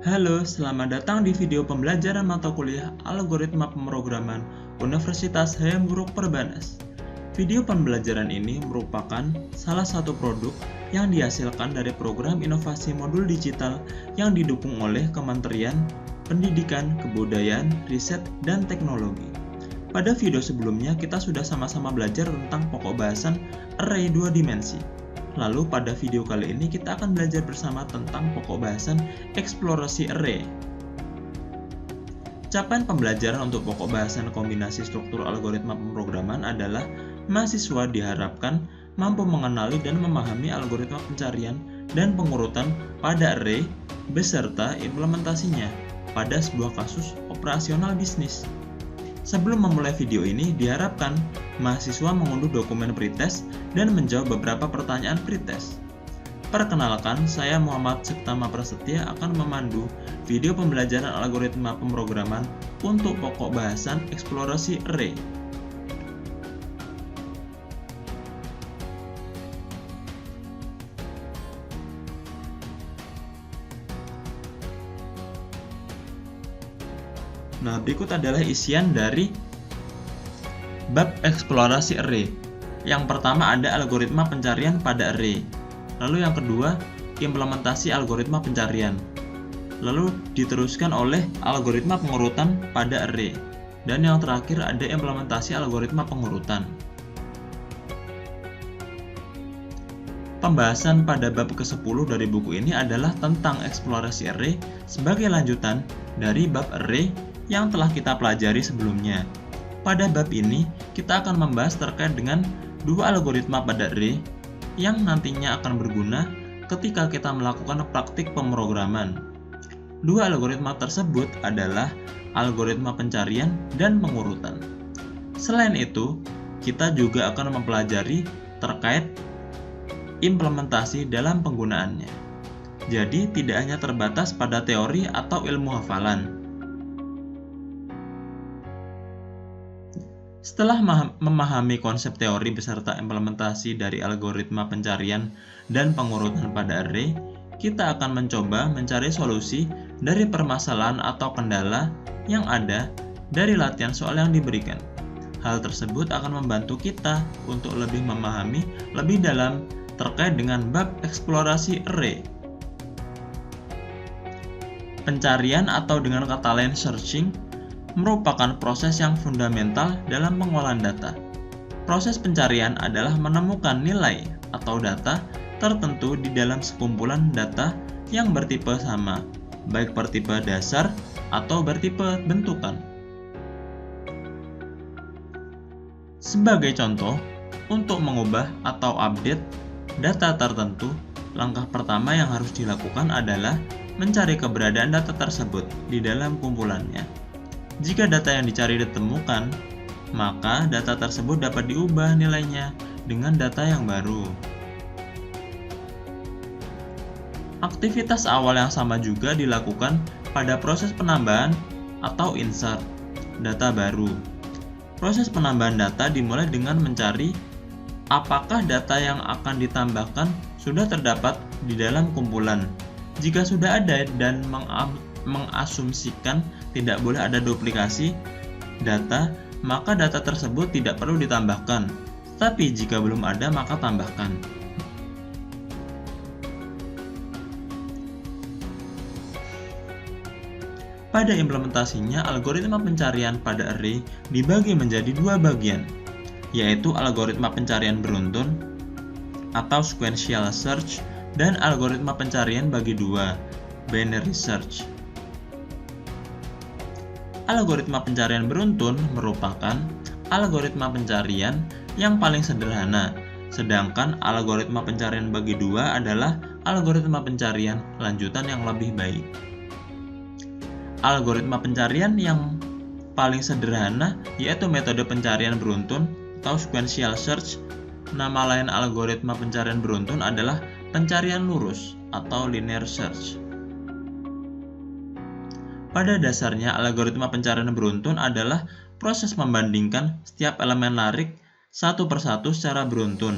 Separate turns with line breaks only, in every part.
Halo, selamat datang di video pembelajaran mata kuliah Algoritma Pemrograman Universitas Hayam Buruk Perbanas. Video pembelajaran ini merupakan salah satu produk yang dihasilkan dari program inovasi modul digital yang didukung oleh Kementerian Pendidikan, Kebudayaan, Riset, dan Teknologi. Pada video sebelumnya kita sudah sama-sama belajar tentang pokok bahasan array 2 dimensi. Lalu pada video kali ini kita akan belajar bersama tentang pokok bahasan eksplorasi array. Capaian pembelajaran untuk pokok bahasan kombinasi struktur algoritma pemrograman adalah mahasiswa diharapkan mampu mengenali dan memahami algoritma pencarian dan pengurutan pada array beserta implementasinya pada sebuah kasus operasional bisnis. Sebelum memulai video ini, diharapkan mahasiswa mengunduh dokumen pretest dan menjawab beberapa pertanyaan pretest. Perkenalkan, saya Muhammad Sektama Prasetya akan memandu video pembelajaran algoritma pemrograman untuk pokok bahasan eksplorasi array. Nah, berikut adalah isian dari bab eksplorasi array. Yang pertama ada algoritma pencarian pada array. Lalu yang kedua, implementasi algoritma pencarian. Lalu diteruskan oleh algoritma pengurutan pada array. Dan yang terakhir ada implementasi algoritma pengurutan. Pembahasan pada bab ke-10 dari buku ini adalah tentang eksplorasi array sebagai lanjutan dari bab array yang telah kita pelajari sebelumnya. Pada bab ini, kita akan membahas terkait dengan dua algoritma pada array yang nantinya akan berguna ketika kita melakukan praktik pemrograman. Dua algoritma tersebut adalah algoritma pencarian dan pengurutan. Selain itu, kita juga akan mempelajari terkait implementasi dalam penggunaannya. Jadi, tidak hanya terbatas pada teori atau ilmu hafalan. Setelah memahami konsep teori beserta implementasi dari algoritma pencarian dan pengurutan pada array, kita akan mencoba mencari solusi dari permasalahan atau kendala yang ada dari latihan soal yang diberikan. Hal tersebut akan membantu kita untuk lebih memahami lebih dalam terkait dengan bab eksplorasi array. Pencarian atau dengan kata lain searching merupakan proses yang fundamental dalam pengolahan data. Proses pencarian adalah menemukan nilai atau data tertentu di dalam sekumpulan data yang bertipe sama, baik bertipe dasar atau bertipe bentukan. Sebagai contoh, untuk mengubah atau update data tertentu, langkah pertama yang harus dilakukan adalah mencari keberadaan data tersebut di dalam kumpulannya. Jika data yang dicari ditemukan, maka data tersebut dapat diubah nilainya dengan data yang baru. Aktivitas awal yang sama juga dilakukan pada proses penambahan atau insert data baru. Proses penambahan data dimulai dengan mencari apakah data yang akan ditambahkan sudah terdapat di dalam kumpulan. Jika sudah ada dan mengasumsikan tidak boleh ada duplikasi data, maka data tersebut tidak perlu ditambahkan. Tapi jika belum ada, maka tambahkan. Pada implementasinya, algoritma pencarian pada array dibagi menjadi dua bagian, yaitu algoritma pencarian beruntun atau sequential search dan algoritma pencarian bagi dua, binary search. Algoritma pencarian beruntun merupakan algoritma pencarian yang paling sederhana, sedangkan algoritma pencarian bagi dua adalah algoritma pencarian lanjutan yang lebih baik. Algoritma pencarian yang paling sederhana yaitu metode pencarian beruntun atau sequential search. Nama lain algoritma pencarian beruntun adalah pencarian lurus atau linear search. Pada dasarnya, algoritma pencarian beruntun adalah proses membandingkan setiap elemen larik satu persatu secara beruntun,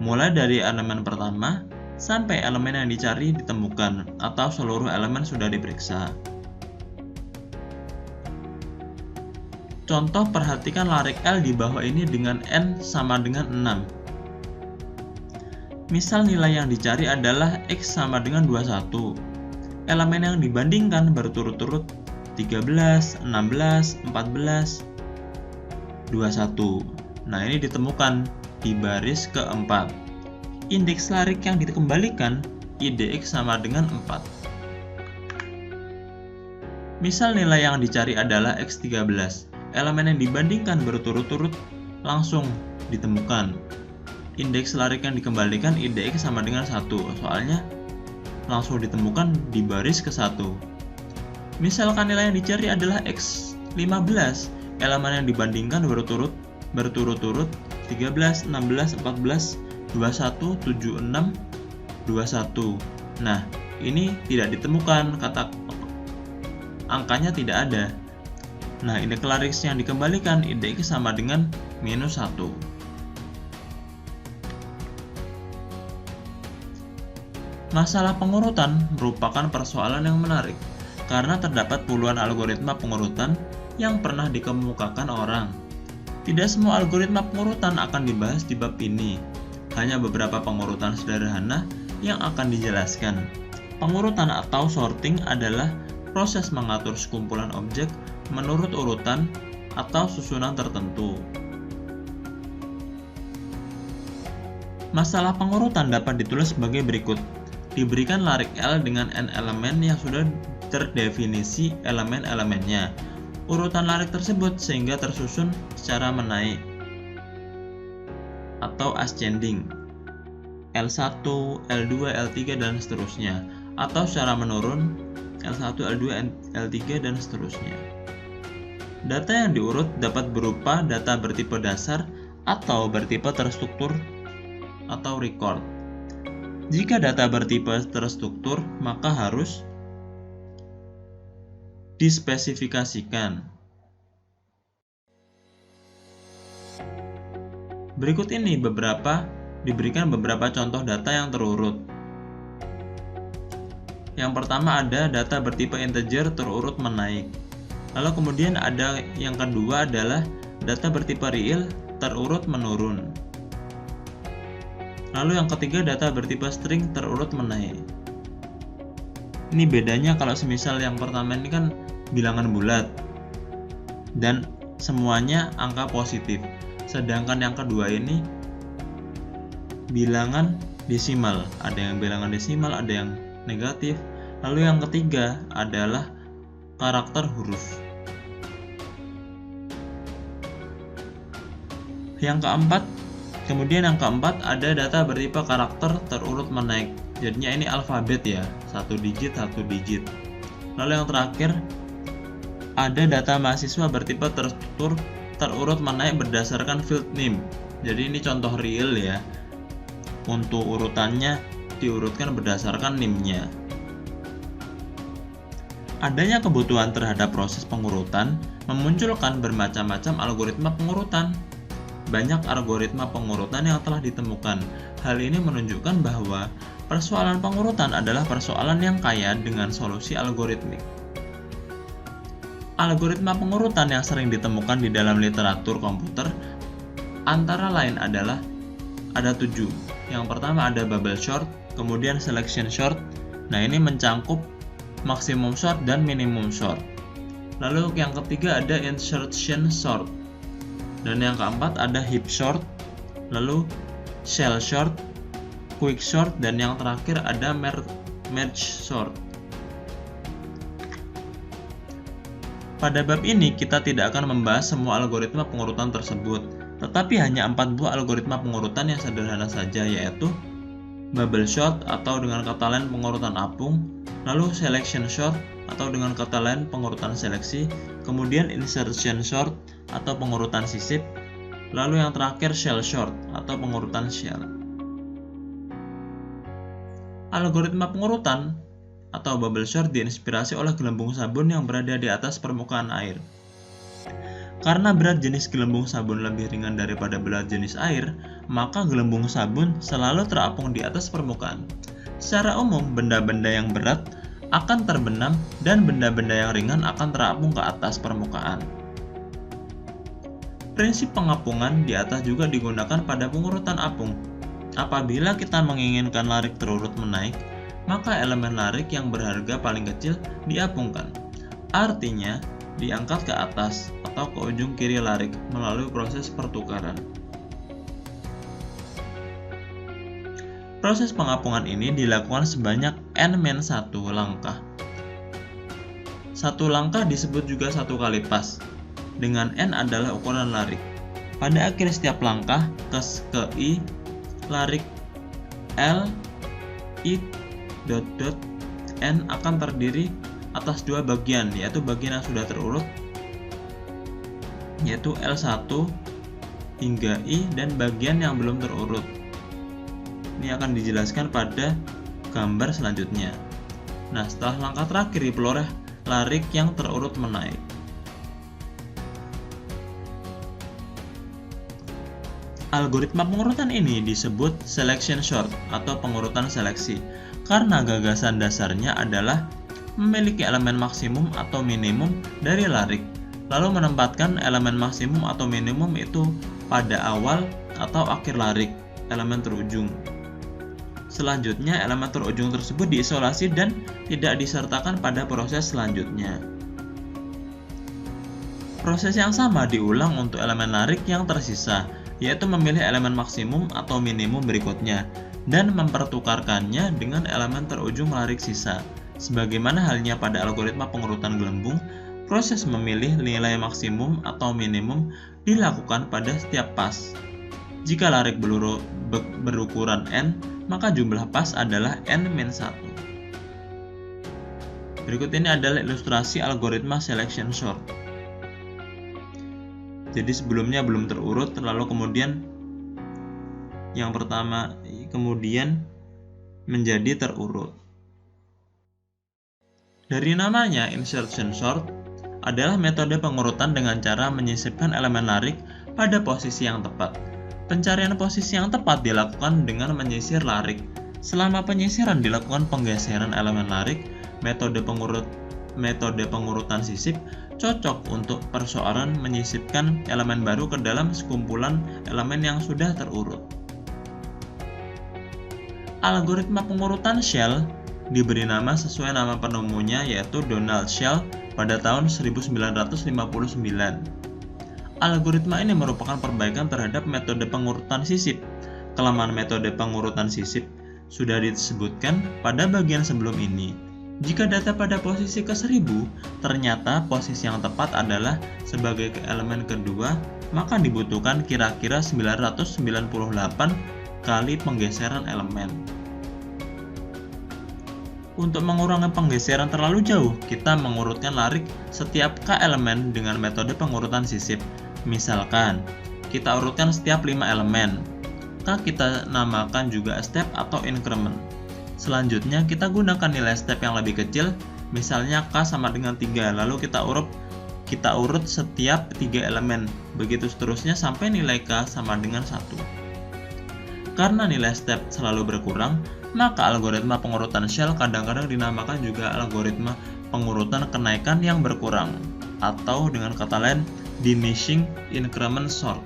mulai dari elemen pertama sampai elemen yang dicari ditemukan atau seluruh elemen sudah diperiksa. Contoh, perhatikan larik L di bawah ini dengan N sama dengan 6. Misal nilai yang dicari adalah X sama dengan 21. Elemen yang dibandingkan berturut-turut 13, 16, 14, 21. Nah, ini ditemukan di baris keempat. Indeks larik yang dikembalikan IDX sama dengan 4. Misal nilai yang dicari adalah X13. Elemen yang dibandingkan berturut-turut langsung ditemukan. Indeks larik yang dikembalikan IDX sama dengan 1. Soalnya langsung ditemukan di baris ke-1. Misalkan nilai yang dicari adalah X15. Elemen yang dibandingkan berturut-turut 13, 16, 14, 21, 76, 21. Nah, ini tidak ditemukan, kata angkanya tidak ada. Nah, indeks larik yang dikembalikan IDX sama dengan -1. Masalah pengurutan merupakan persoalan yang menarik karena terdapat puluhan algoritma pengurutan yang pernah dikemukakan orang. Tidak semua algoritma pengurutan akan dibahas di bab ini. Hanya beberapa pengurutan sederhana yang akan dijelaskan. Pengurutan atau sorting adalah proses mengatur sekumpulan objek menurut urutan atau susunan tertentu. Masalah pengurutan dapat ditulis sebagai berikut. Diberikan larik L dengan n elemen yang sudah terdefinisi elemen-elemennya. Urutan larik tersebut sehingga tersusun secara menaik atau ascending, L1, L2, L3, dan seterusnya, atau secara menurun, L1, L2, L3, dan seterusnya. Data yang diurut dapat berupa data bertipe dasar atau bertipe terstruktur atau record. Jika data bertipe terstruktur, maka harus dispesifikasikan. Berikut ini diberikan beberapa contoh data yang terurut. Yang pertama ada data bertipe integer terurut menaik. Lalu kemudian ada yang kedua adalah data bertipe real terurut menurun. Lalu yang ketiga data bertipe string terurut menaik. Ini bedanya kalau semisal yang pertama ini kan bilangan bulat dan semuanya angka positif. Sedangkan yang kedua ini bilangan desimal. Ada yang bilangan desimal, ada yang negatif. Lalu yang ketiga adalah karakter huruf. Yang keempat ada data bertipe karakter terurut menaik. Jadinya ini alfabet ya, satu digit. Lalu yang terakhir ada data mahasiswa bertipe terstruktur terurut menaik berdasarkan field name. Jadi ini contoh real ya. Untuk urutannya diurutkan berdasarkan name-nya. Adanya kebutuhan terhadap proses pengurutan memunculkan bermacam-macam algoritma pengurutan. Banyak algoritma pengurutan yang telah ditemukan. Hal ini menunjukkan bahwa persoalan pengurutan adalah persoalan yang kaya dengan solusi algoritmik. Algoritma pengurutan yang sering ditemukan di dalam literatur komputer antara lain adalah ada 7. Yang pertama ada bubble sort, kemudian selection sort. Nah, ini mencangkup maximum sort dan minimum sort. Lalu yang ketiga ada insertion sort. Dan yang keempat ada heap sort, lalu shell sort, quick sort, dan yang terakhir ada merge sort. Pada bab ini kita tidak akan membahas semua algoritma pengurutan tersebut, tetapi hanya 4 buah algoritma pengurutan yang sederhana saja, yaitu bubble sort atau dengan kata lain pengurutan apung, lalu selection sort atau dengan kata lain pengurutan seleksi, kemudian insertion sort atau pengurutan sisip, lalu yang terakhir shell sort atau pengurutan shell. Algoritma pengurutan atau bubble sort diinspirasi oleh gelembung sabun yang berada di atas permukaan air. Karena berat jenis gelembung sabun lebih ringan daripada berat jenis air, maka gelembung sabun selalu terapung di atas permukaan. Secara umum, benda-benda yang berat akan terbenam dan benda-benda yang ringan akan terapung ke atas permukaan. Prinsip pengapungan di atas juga digunakan pada pengurutan apung. Apabila kita menginginkan larik terurut menaik, maka elemen larik yang berharga paling kecil diapungkan. Artinya, diangkat ke atas atau ke ujung kiri larik melalui proses pertukaran. Proses pengapungan ini dilakukan sebanyak N-1 langkah. Satu langkah disebut juga satu kali pas, dengan N adalah ukuran larik. Pada akhir setiap langkah, ke I, larik L, I, N akan terdiri atas dua bagian, yaitu bagian yang sudah terurut, yaitu L1 hingga I, dan bagian yang belum terurut. Ini akan dijelaskan pada gambar selanjutnya. Nah, setelah langkah terakhir diperoleh larik yang terurut menaik. Algoritma pengurutan ini disebut selection sort atau pengurutan seleksi, karena gagasan dasarnya adalah memiliki elemen maksimum atau minimum dari larik, lalu menempatkan elemen maksimum atau minimum itu pada awal atau akhir larik, elemen terujung. Selanjutnya, elemen terujung tersebut diisolasi dan tidak disertakan pada proses selanjutnya. Proses yang sama diulang untuk elemen larik yang tersisa, yaitu memilih elemen maksimum atau minimum berikutnya dan mempertukarkannya dengan elemen terujung larik sisa. Sebagaimana halnya pada algoritma pengurutan gelembung, proses memilih nilai maksimum atau minimum dilakukan pada setiap pas. Jika larik berukuran N, maka jumlah pas adalah N-1. Berikut ini adalah ilustrasi algoritma selection sort. Jadi sebelumnya belum terurut, lalu kemudian yang pertama kemudian menjadi terurut. Dari namanya, insertion sort adalah metode pengurutan dengan cara menyisipkan elemen larik pada posisi yang tepat. Pencarian posisi yang tepat dilakukan dengan menyisir larik. Selama penyisiran dilakukan penggeseran elemen larik, metode pengurutan sisip cocok untuk persoalan menyisipkan elemen baru ke dalam sekumpulan elemen yang sudah terurut. Algoritma pengurutan Shell diberi nama sesuai nama penemunya, yaitu Donald Shell pada tahun 1959. Algoritma ini merupakan perbaikan terhadap metode pengurutan sisip. Kelemahan metode pengurutan sisip sudah disebutkan pada bagian sebelum ini. Jika data pada posisi ke-1000 ternyata posisi yang tepat adalah sebagai elemen kedua, maka dibutuhkan kira-kira 998 kali penggeseran elemen. Untuk mengurangi penggeseran terlalu jauh, kita mengurutkan larik setiap K elemen dengan metode pengurutan sisip. Misalkan, kita urutkan setiap 5 elemen. K kita namakan juga step atau increment. Selanjutnya, kita gunakan nilai step yang lebih kecil, misalnya K sama dengan 3, lalu kita urut setiap 3 elemen. Begitu seterusnya sampai nilai K sama dengan 1. Karena nilai step selalu berkurang, maka algoritma pengurutan Shell kadang-kadang dinamakan juga algoritma pengurutan kenaikan yang berkurang, atau dengan kata lain diminishing increment sort.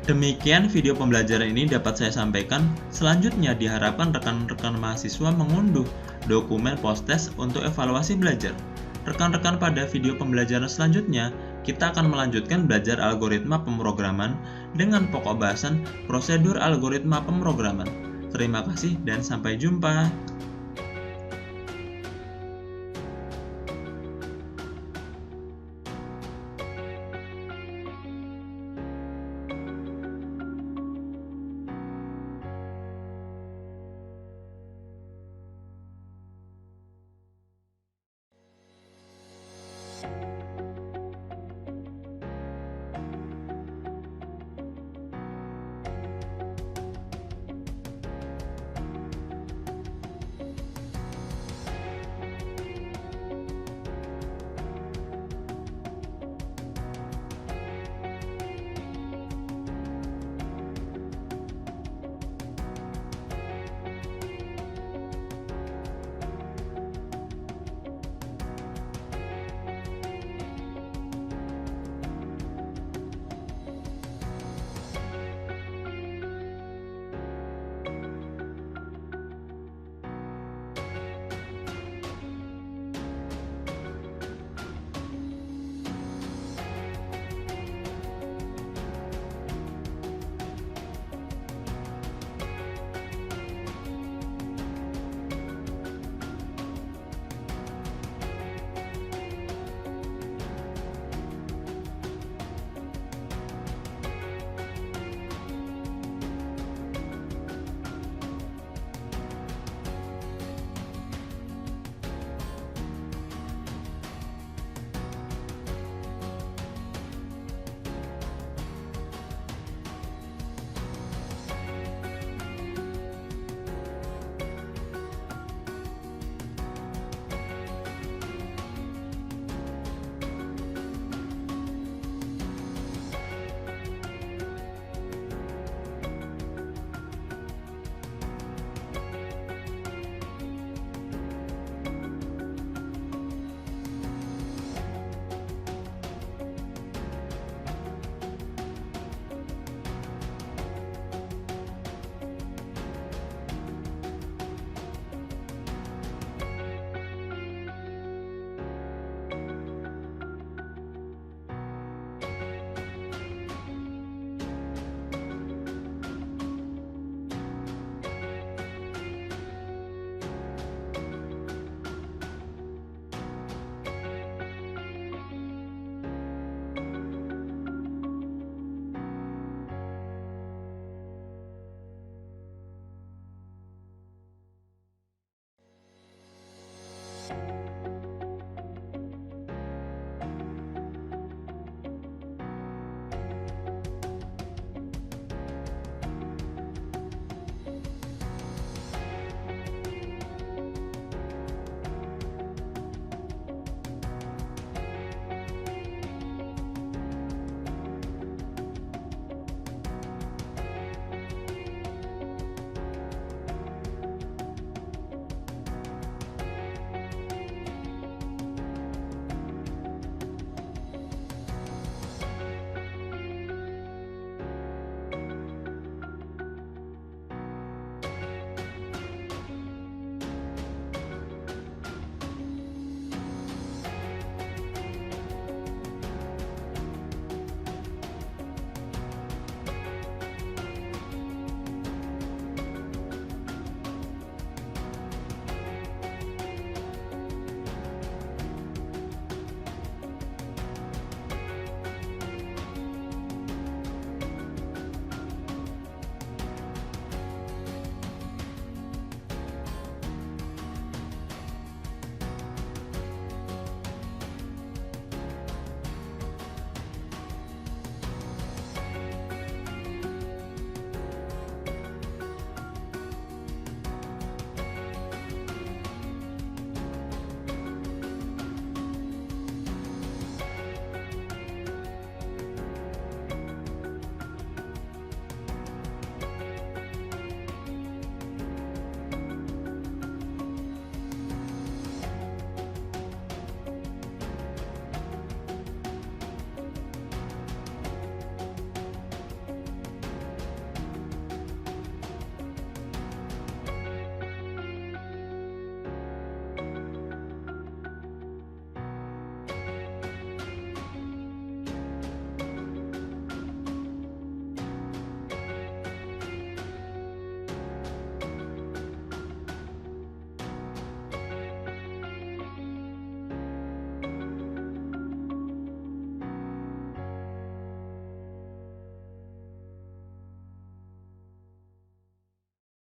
Demikian video pembelajaran ini dapat saya sampaikan. Selanjutnya diharapkan rekan-rekan mahasiswa mengunduh dokumen post-test untuk evaluasi belajar. Rekan-rekan, pada video pembelajaran selanjutnya, kita akan melanjutkan belajar algoritma pemrograman dengan pokok bahasan prosedur algoritma pemrograman. Terima kasih dan sampai jumpa.